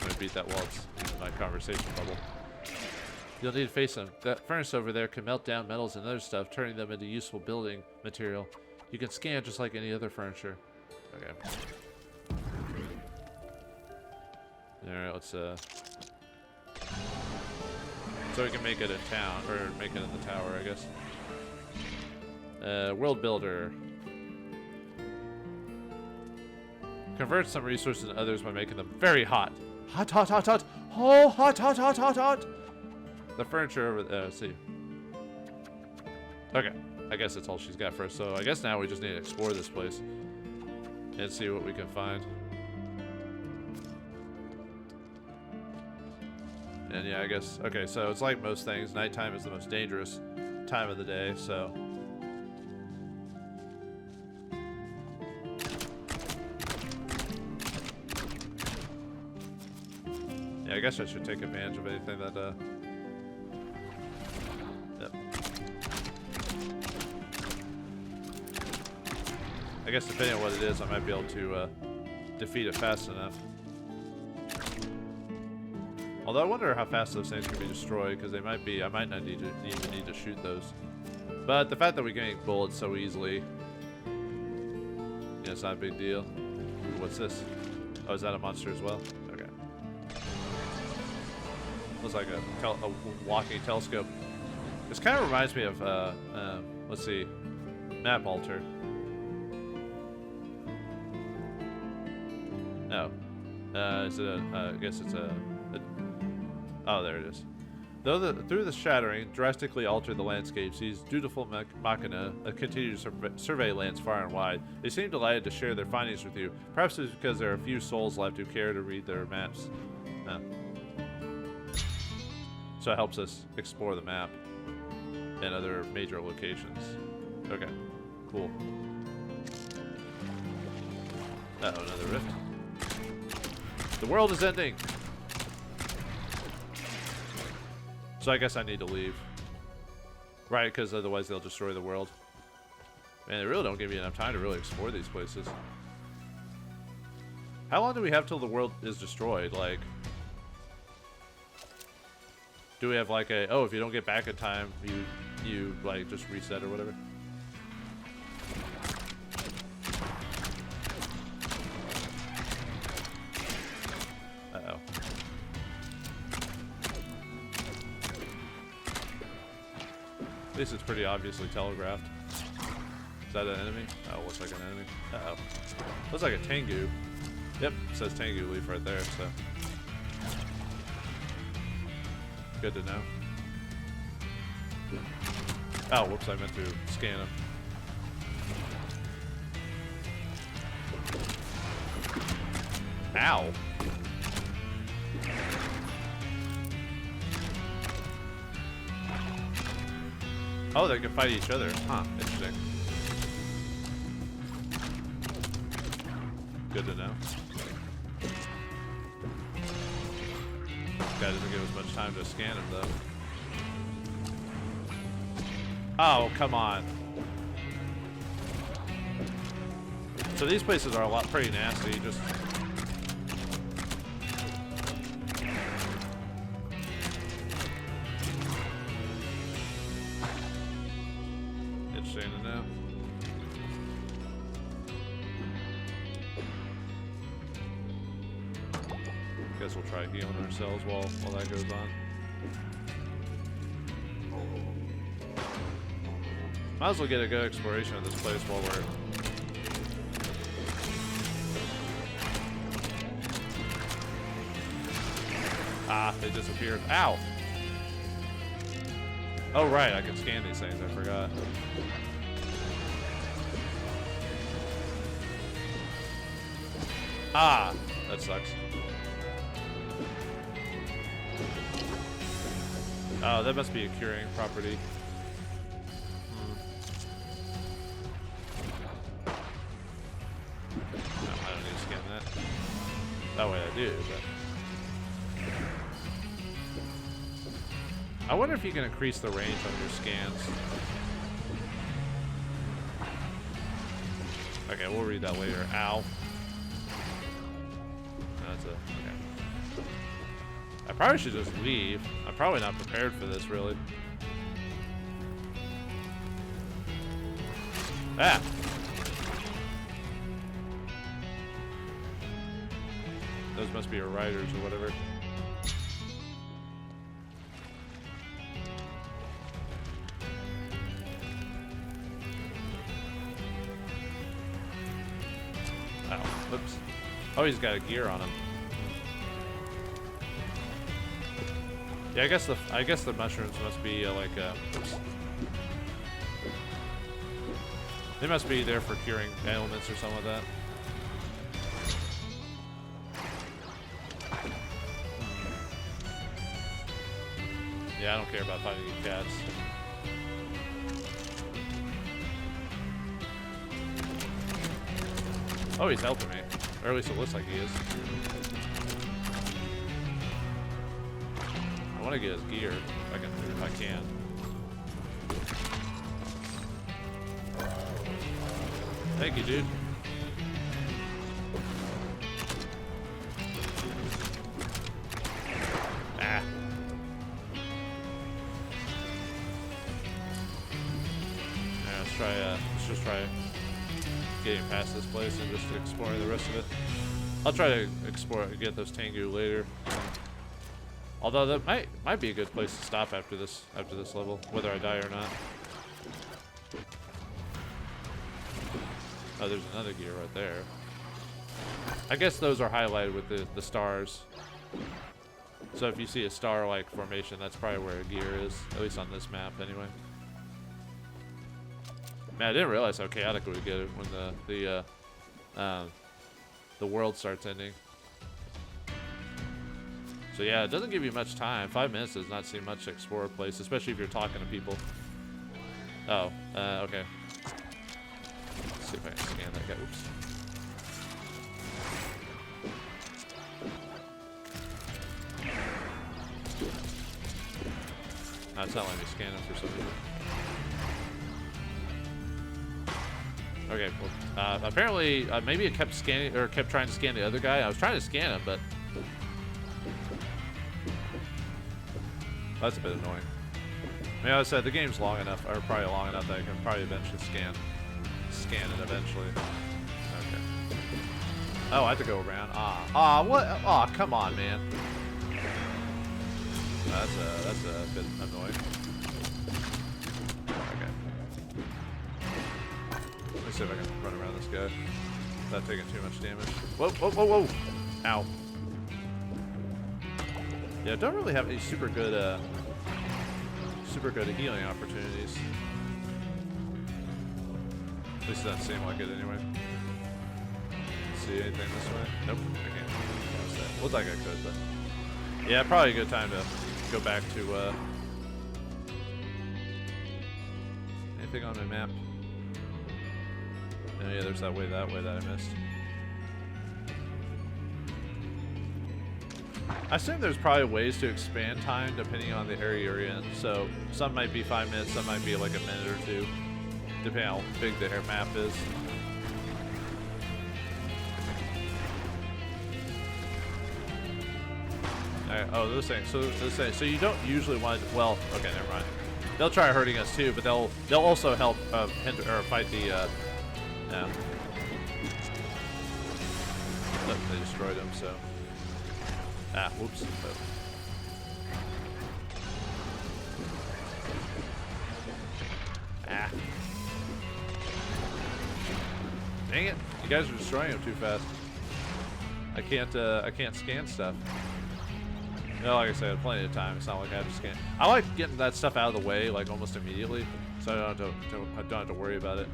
I'm gonna beat that while it's in my conversation bubble. You'll need to face them. That furnace over there can melt down metals and other stuff, turning them into useful building material. You can scan just like any other furniture. Okay. Alright, let's so we can make it in town, or make it in the tower, I guess. World Builder. Convert some resources to others by making them very hot. Hot, hot, hot, hot. Oh, hot, hot, hot, hot, hot. The furniture over there, let's see. Okay, I guess that's all she's got for us. So I guess now we just need to explore this place and see what we can find. And yeah, I guess, okay, so it's like most things. Nighttime is the most dangerous time of the day, so. Yeah, I guess I should take advantage of anything that, yep. I guess depending on what it is, I might be able to, defeat it fast enough. Although I wonder how fast those things can be destroyed, because they might be, I might not need to, even need to shoot those. But the fact that we can make bullets so easily, yeah, it's not a big deal. Ooh, what's this? Oh, is that a monster as well? Okay. Looks like a walking telescope. This kind of reminds me of, let's see, Map Alter. No. Is it a, I guess it's a oh, there it is. Though through the shattering drastically altered the landscapes, these dutiful machina continue to survey lands far and wide. They seem delighted to share their findings with you. Perhaps it's because there are a few souls left who care to read their maps. So it helps us explore the map and other major locations. Okay, cool. Uh-oh, another rift. The world is ending! So I guess I need to leave. Right, because otherwise they'll destroy the world. Man, they really don't give you enough time to really explore these places. How long do we have till the world is destroyed? Like, do we have like a, oh, if you don't get back in time, you like just reset or whatever? Uh-oh. At least it's pretty obviously telegraphed. Is that an enemy? Oh, looks like an enemy. Uh-oh. Looks like a Tengu. Yep, it says Tengu leaf right there, so. Good to know. Oh, whoops, I meant to scan him. Ow! Oh, they can fight each other. Huh, interesting. Good to know. Guy doesn't give us much time to scan him, though. Oh, come on. So these places are pretty nasty, just... Interesting to know. Guess we'll try healing ourselves while that goes on. Might as well get a good exploration of this place while we're... Ah, they disappeared. Ow! Oh, right, I can scan these things. I forgot. Ah! That sucks. Oh, that must be a curing property. No, I don't need to scan that. That way I do, but... I wonder if you can increase the range on your scans. Okay, we'll read that later. Ow. That's it. Okay. I probably should just leave. I'm probably not prepared for this, really. Ah! Those must be your riders or whatever. Oh, whoops. Oh, he's got a gear on him. Yeah, I guess the mushrooms must be like oops. They must be there for curing ailments or something like that. Yeah, I don't care about fighting these cats. Oh, he's helping me. Or at least it looks like he is. I want to get his gear if I can. Thank you, dude. Ah. Yeah, let's just try getting past this place and just exploring the rest of it. I'll try to get those Tengu later. Although that might be a good place to stop after this level, whether I die or not. Oh, there's another gear right there. I guess those are highlighted with the stars. So if you see a star-like formation, that's probably where a gear is, at least on this map anyway. Man, I didn't realize how chaotic it would get when the world starts ending. So yeah, it doesn't give you much time. 5 minutes does not seem much to explore a place, especially if you're talking to people. Oh, okay. Let's see if I can scan that guy. Oops. No, it's not letting me scan him for some reason. Okay, well, apparently, maybe it kept scanning, or kept trying to scan the other guy. I was trying to scan him, but that's a bit annoying. I mean, as I said, the game's long enough, or probably long enough that I can probably eventually scan it eventually. Okay. Oh, I have to go around. What? Ah, come on, man. That's a bit annoying. Okay. Let me see if I can run around this guy without taking too much damage. Whoa, whoa, whoa, whoa! Ow. Yeah, don't really have any super good healing opportunities. At least it doesn't seem like it anyway. See anything this way? Nope, I can't. Looks like I could, but yeah, probably a good time to go back to anything on my map. Oh yeah, there's that way that I missed. I assume there's probably ways to expand time depending on the area you're in. So some might be 5 minutes, some might be like a minute or two, depending on how big the map is. Alright, oh, those things. So you don't usually want to. Well, okay, never mind. They'll try hurting us too, but they'll also help hinder or fight the. Yeah. Look, they destroyed him. So. Ah, whoops. Oh. Ah. Dang it! You guys are destroying him too fast. I can't scan stuff. No, like I said, I had plenty of time. It's not like I have to scan. I like getting that stuff out of the way, like almost immediately, so I don't have to worry about it.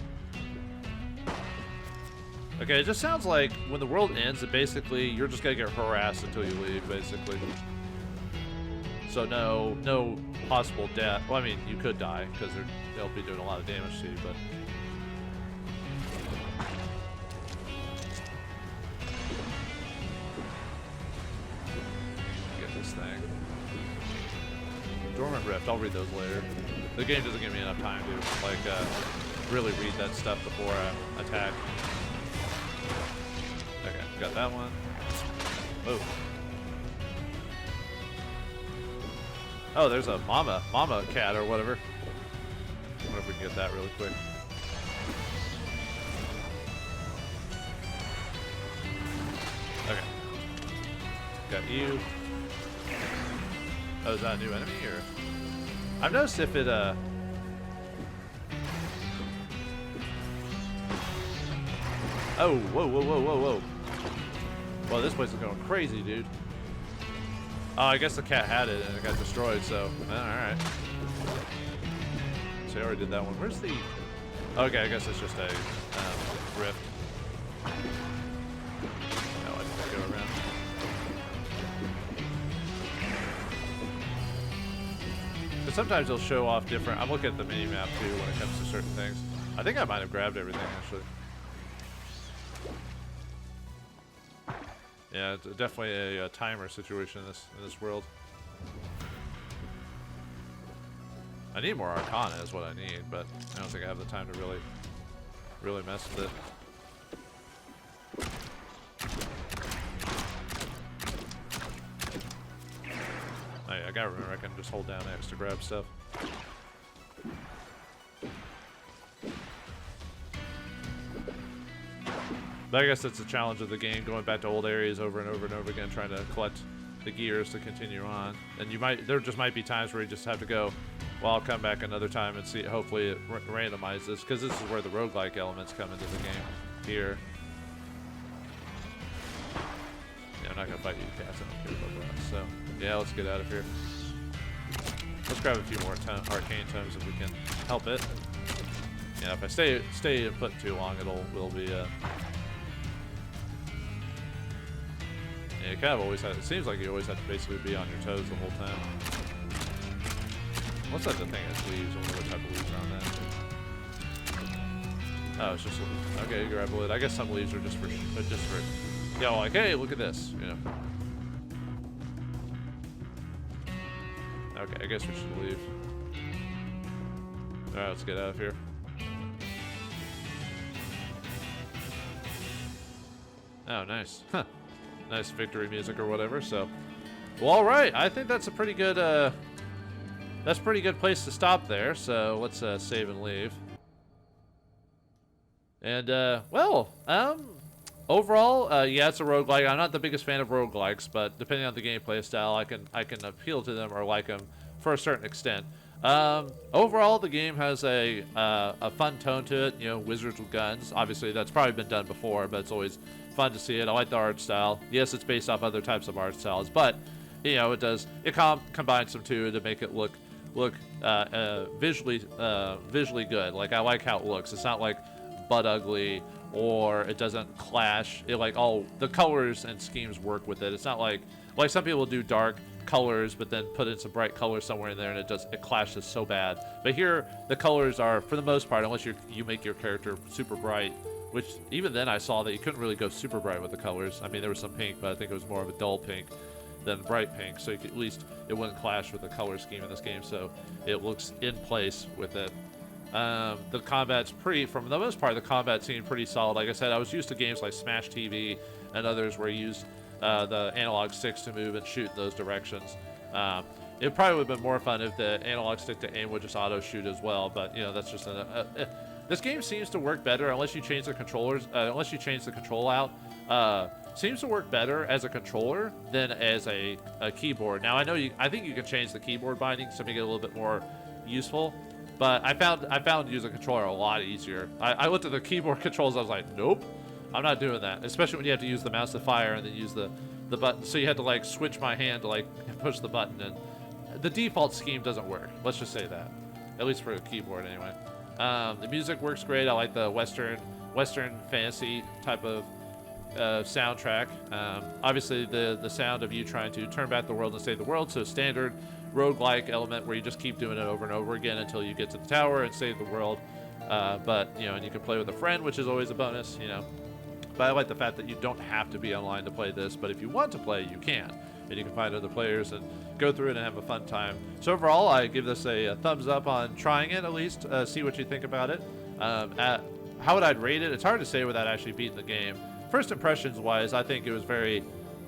Okay, it just sounds like when the world ends, that basically you're just gonna get harassed until you leave, basically. So no possible death. Well, I mean, you could die because they'll be doing a lot of damage to you, but. Dormant Rift, I'll read those later. The game doesn't give me enough time to like really read that stuff before I attack. Okay, got that one. Whoa. Oh, there's a mama cat or whatever. I wonder if we can get that really quick. Okay. got you. Oh, is that a new enemy, or? I've noticed if it, Oh, whoa, whoa, whoa, whoa, whoa. Well, this place is going crazy, dude. Oh, I guess the cat had it and it got destroyed, so, alright. So I already did that one. Where's the... Okay, I guess it's just a rift. No, I didn't go around. But sometimes they'll show off different... I'm looking at the mini-map, too, when it comes to certain things. I think I might have grabbed everything, actually. Yeah, it's definitely a timer situation in this world. I need more Arcana is what I need, but I don't think I have the time to really mess with it. Oh yeah, I gotta remember I can just hold down X to grab stuff. But I guess that's the challenge of the game, going back to old areas over and over and over again, trying to collect the gears to continue on. And there just might be times where you just have to go, well, I'll come back another time and see, hopefully it randomizes, because this is where the roguelike elements come into the game here. Yeah, I'm not going to fight you cats, I don't care about that. So, yeah, let's get out of here. Let's grab a few more arcane tomes if we can help it. Yeah, if I stay put too long, will be, yeah, you kind of always have, it seems like you always have to basically be on your toes the whole time. What's that the thing that leaves? I wonder what type of leaves are on that. Oh, it's just, okay, you grab a lid. I guess some leaves are just for, yeah, like, hey, look at this, you know. Okay, I guess we should leave. Alright, let's get out of here. Oh, nice. Huh. Nice victory music or whatever, so. Well, alright, I think that's a pretty good, that's a pretty good place to stop there, so let's, save and leave. And, overall, yeah, it's a roguelike. I'm not the biggest fan of roguelikes, but depending on the gameplay style, I can appeal to them or like them for a certain extent. Overall, the game has a fun tone to it, you know, wizards with guns. Obviously, that's probably been done before, but it's always fun to see it. I like the art style. Yes, it's based off other types of art styles, but, you know, it combines some two to make it look visually good. Like, I like how it looks. It's not like butt ugly, or it doesn't clash. It like all the colors and schemes work with it. It's not like some people do dark colors but then put in some bright colors somewhere in there and it clashes so bad. But here the colors are, for the most part, unless you make your character super bright, which even then I saw that you couldn't really go super bright with the colors. I mean, there was some pink, but I think it was more of a dull pink than bright pink, so at least it wouldn't clash with the color scheme in this game, so it looks in place with it. The combat's for the most part, the combat seemed pretty solid. Like I said, I was used to games like Smash TV and others where you use the analog sticks to move and shoot in those directions. It probably would have been more fun if the analog stick to aim would just auto shoot as well, but you know, that's just this game seems to work better unless you change the controllers, unless you change the control out. Seems to work better as a controller than as a keyboard. Now I think you can change the keyboard bindings to make it a little bit more useful. But I found using a controller a lot easier. I looked at the keyboard controls, I was like, nope, I'm not doing that. Especially when you have to use the mouse to fire and then use the button. So you had to like switch my hand to like push the button, and the default scheme doesn't work. Let's just say that, at least for a keyboard anyway. The music works great. I like the Western fantasy type of soundtrack. Obviously the sound of you trying to turn back the world and save the world, so standard roguelike element where you just keep doing it over and over again until you get to the tower and save the world. But you know, and you can play with a friend, which is always a bonus, you know. But I like the fact that you don't have to be online to play this, but if you want to play, you can, and you can find other players and go through it and have a fun time. So overall, I give this a thumbs up on trying it, at least. See what you think about it. How would I rate it? It's hard to say without actually beating the game. First impressions wise, I think it was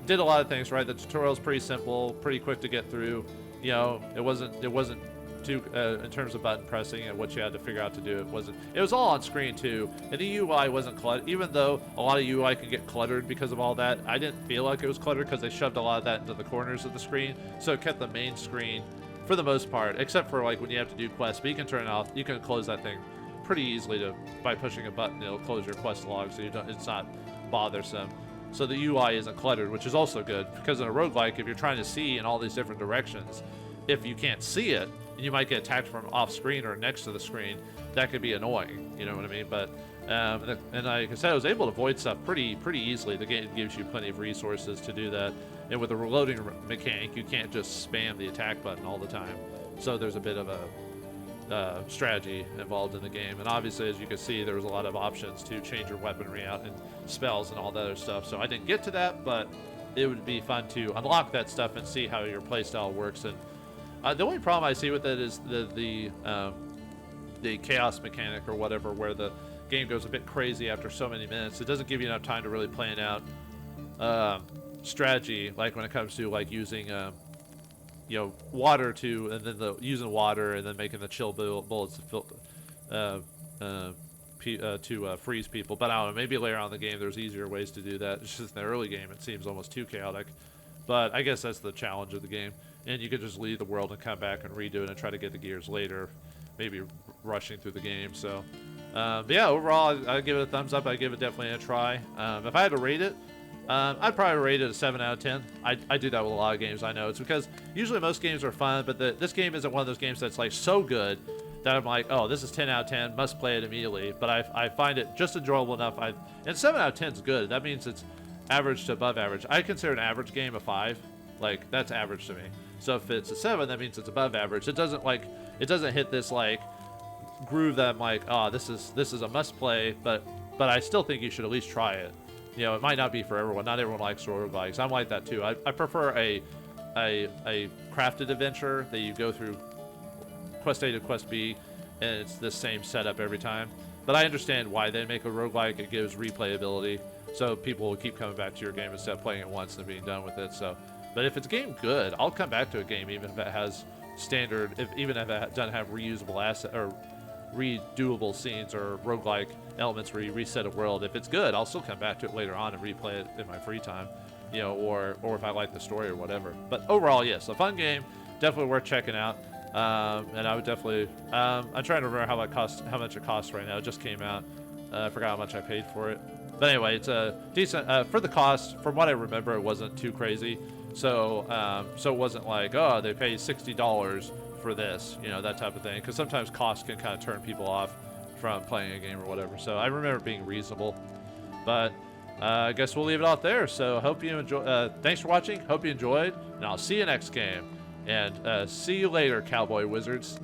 did a lot of things right. The tutorial's pretty simple, pretty quick to get through. You know, it wasn't too in terms of button pressing and what you had to figure out to do. It was all on screen too, and the UI wasn't cluttered. Even though a lot of UI can get cluttered because of all that, I didn't feel like it was cluttered because they shoved a lot of that into the corners of the screen, so it kept the main screen for the most part, except for like when you have to do quests. But you can turn it off. You can close that thing pretty easily by pushing a button. It'll close your quest log, so it's not bothersome. So the UI isn't cluttered, which is also good, because in a roguelike, if you're trying to see in all these different directions, if you can't see it, and you might get attacked from off screen or next to the screen, that could be annoying, you know what I mean? But and like I said, I was able to avoid stuff pretty easily. The game gives you plenty of resources to do that, and with the reloading mechanic, you can't just spam the attack button all the time. So there's a bit of a strategy involved in the game, and obviously, as you can see, there was a lot of options to change your weaponry out and spells and all that other stuff. So I didn't get to that, but it would be fun to unlock that stuff and see how your playstyle works. And the only problem I see with it is the chaos mechanic or whatever, where the game goes a bit crazy after so many minutes. It doesn't give you enough time to really plan out strategy, like when it comes to like using you know, water to, and then using water and then making the chill bullets to freeze people. But I don't know, maybe later on in the game there's easier ways to do that. It's just in the early game it seems almost too chaotic. But I guess that's the challenge of the game. And you could just leave the world and come back and redo it and try to get the gears later, maybe rushing through the game. So, but yeah, overall I'd give it a thumbs up. I'd give it definitely a try. If I had to rate it, I'd probably rate it a 7 out of 10. I do that with a lot of games, I know. It's because usually most games are fun, but this game isn't one of those games that's like so good that I'm like, oh, this is 10 out of 10, must play it immediately. But I find it just enjoyable enough. And 7 out of 10 is good. That means it's average to above average. I consider an average game a 5. Like, that's average to me. So if it's a 7, that means it's above average. It doesn't hit this like groove that I'm like, oh, this is a must play, but I still think you should at least try it. You know, it might not be for everyone. Not everyone likes roguelikes. I'm like that too. I prefer a crafted adventure that you go through quest A to quest B, and it's the same setup every time. But I understand why they make a roguelike. It gives replayability, so people will keep coming back to your game instead of playing it once and being done with it. So, but if it's a game good, I'll come back to a game even if it has standard, even if it doesn't have reusable asset or redoable scenes or roguelike elements where you reset a world. If it's good, I'll still come back to it later on and replay it in my free time, you know, or if I like the story or whatever. But overall, yes, a fun game, definitely worth checking out. And I would definitely, I'm trying to remember how much it costs right now. It just came out. I forgot how much I paid for it. But anyway, it's a decent, for the cost, from what I remember, it wasn't too crazy. So, so it wasn't like, oh, they paid $60 for this, you know, that type of thing. Because sometimes costs can kind of turn people off from playing a game or whatever. So I remember it being reasonable. But I guess we'll leave it out there. So hope you enjoy. Thanks for watching. Hope you enjoyed. And I'll see you next game. And see you later, Cowboy Wizards.